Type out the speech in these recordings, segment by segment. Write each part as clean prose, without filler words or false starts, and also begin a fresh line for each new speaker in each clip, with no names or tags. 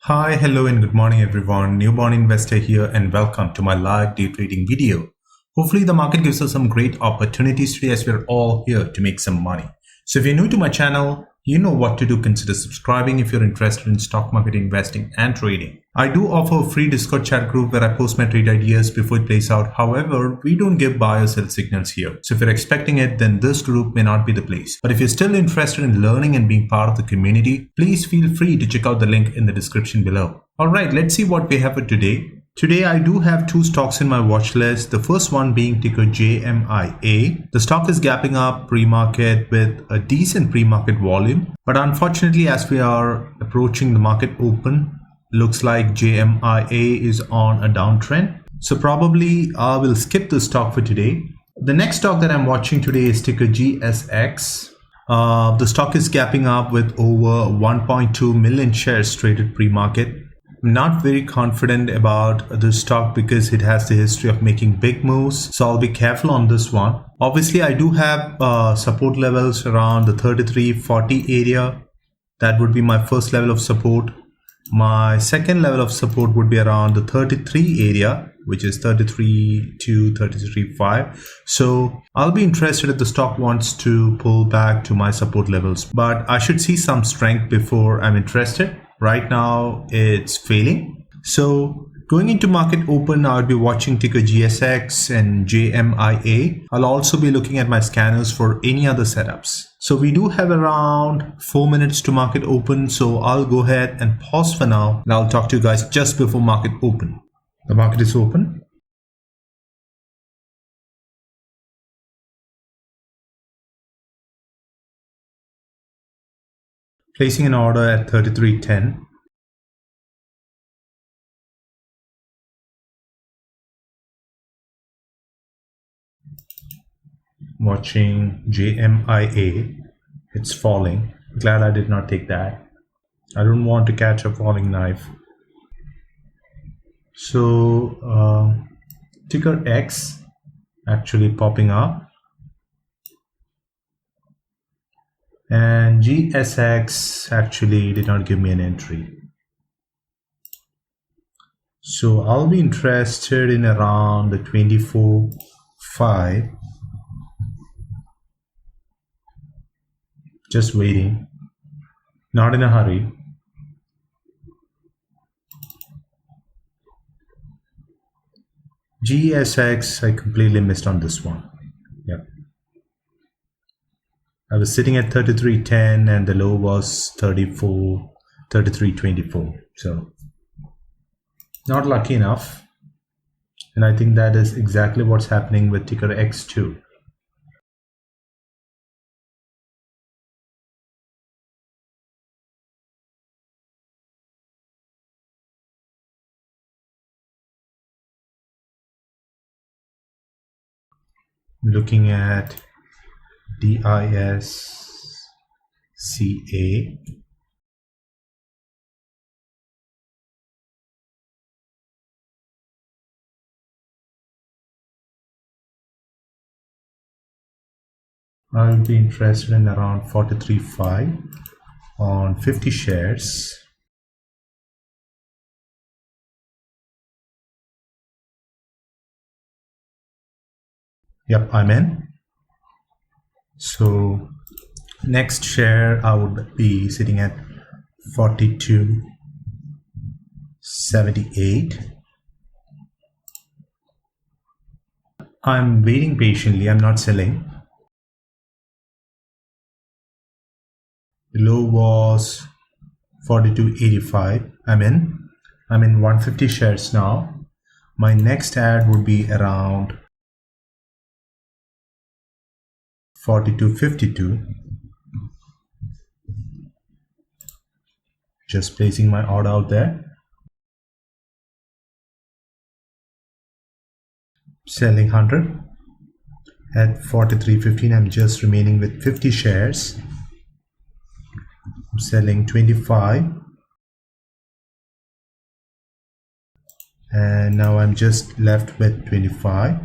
Hi, hello and good morning everyone. Newborn investor here and welcome to my live day trading video. Hopefully the market gives us some great opportunities today as we're all here to make some money. So if you're new to my channel, you know what to do. Consider subscribing if you're interested in stock market investing and trading. I do offer a free Discord chat group where I post my trade ideas before it plays out. However, we don't give buy or sell signals here. So if you're expecting it, then this group may not be the place. But if you're still interested in learning and being part of the community, please feel free to check out the link in the description below. Alright, let's see what we have for today. Today I do have two stocks in my watch list. The first one being ticker JMIA. The stock is gapping up pre-market with a decent pre-market volume. But unfortunately, as we are approaching the market open, looks like JMIA is on a downtrend. So probably I will skip the stock for today. The next stock that I'm watching today is ticker GSX. The stock is gapping up with over 1.2 million shares traded pre-market. I'm not very confident about this stock because it has the history of making big moves, so I'll be careful on this one. Obviously, I do have support levels around the 33.40 area. That would be my first level of support. My second level of support would be around the 33 area, which is 33 to 33.5. So I'll be interested if the stock wants to pull back to my support levels, but I should see some strength before I'm interested. Right now it's failing. So going into market open, I'll be watching ticker GSX and JMIA. I'll also be looking at my scanners for any other setups. So we do have around 4 minutes to market open. So I'll go ahead and pause for now. And I'll talk to you guys just before market open. The market is open. Placing an order at 33.10. Watching JMIA. It's falling. Glad I did not take that. I don't want to catch a falling knife. So ticker X actually popping up. And GSX actually did not give me an entry. So I'll be interested in around the 24.5. Just waiting. Not in a hurry. GSX, I completely missed on this one. Yep. I was sitting at 33.10 and the low was 33.24. So not lucky enough. And I think that is exactly what's happening with ticker X2. Looking at DISCA. I'll be interested in around 43.5 on 50 shares. Yep, I'm in. So next share I would be sitting at 42.78. I'm waiting patiently. I'm not selling. The low was 42.85. I'm in 150 shares now. My next ad would be around 42.52. Just placing my order out there. Selling 100 at 43.15. I'm just remaining with 50 shares. I'm selling 25. And now I'm just left with 25.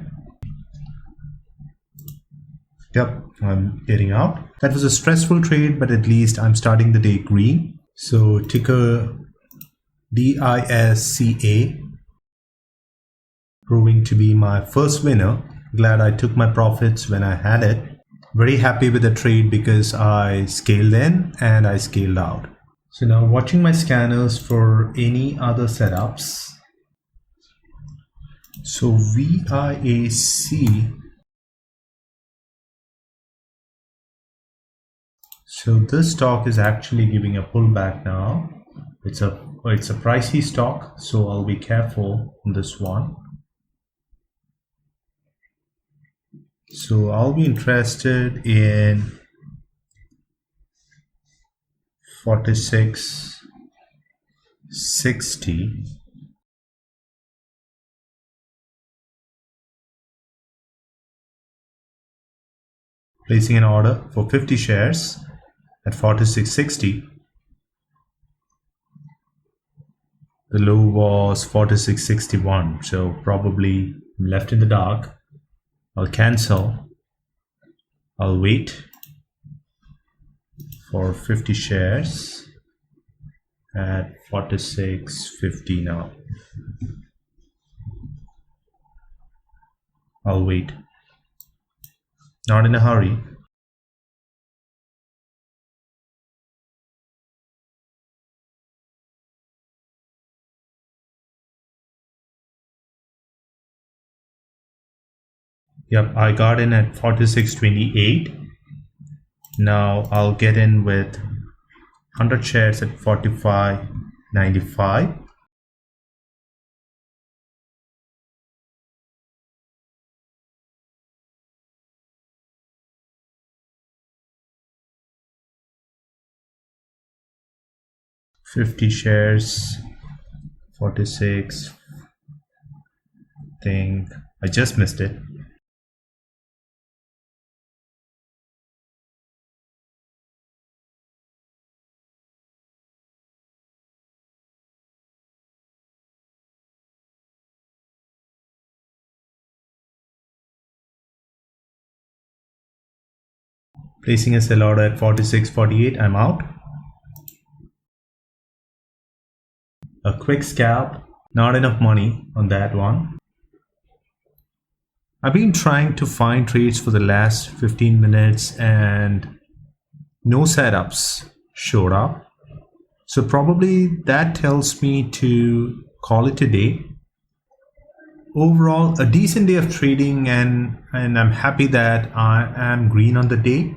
Yep, I'm getting out. That was a stressful trade, but at least I'm starting the day green. So ticker DISCA, proving to be my first winner. Glad I took my profits when I had it. Very happy with the trade because I scaled in and I scaled out. So now watching my scanners for any other setups. So VIAC. So this stock is actually giving a pullback now. It's a pricey stock, so I'll be careful on this one. So I'll be interested in 46.60. Placing an order for 50 shares at 46.60. The low was 46.61, so probably I'm left in the dark. I'll cancel. I'll wait for 50 shares at 46.50 now. I'll wait. Not in a hurry. Yep, I got in at 46.28. Now I'll get in with 100 shares at 45.95. $50 shares, 46. Think I just missed it. Placing a sell order at 46.48. I'm out. A quick scalp. Not enough money on that one. I've been trying to find trades for the last 15 minutes and no setups showed up. So probably that tells me to call it a day. Overall, a decent day of trading, and I'm happy that I am green on the day.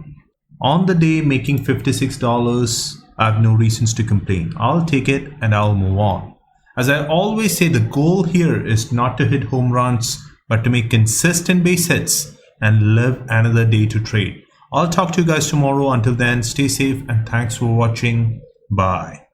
On the day, making $56, I have no reasons to complain. I'll take it and I'll move on. As I always say, the goal here is not to hit home runs, but to make consistent base hits and live another day to trade. I'll talk to you guys tomorrow. Until then, stay safe and thanks for watching. Bye.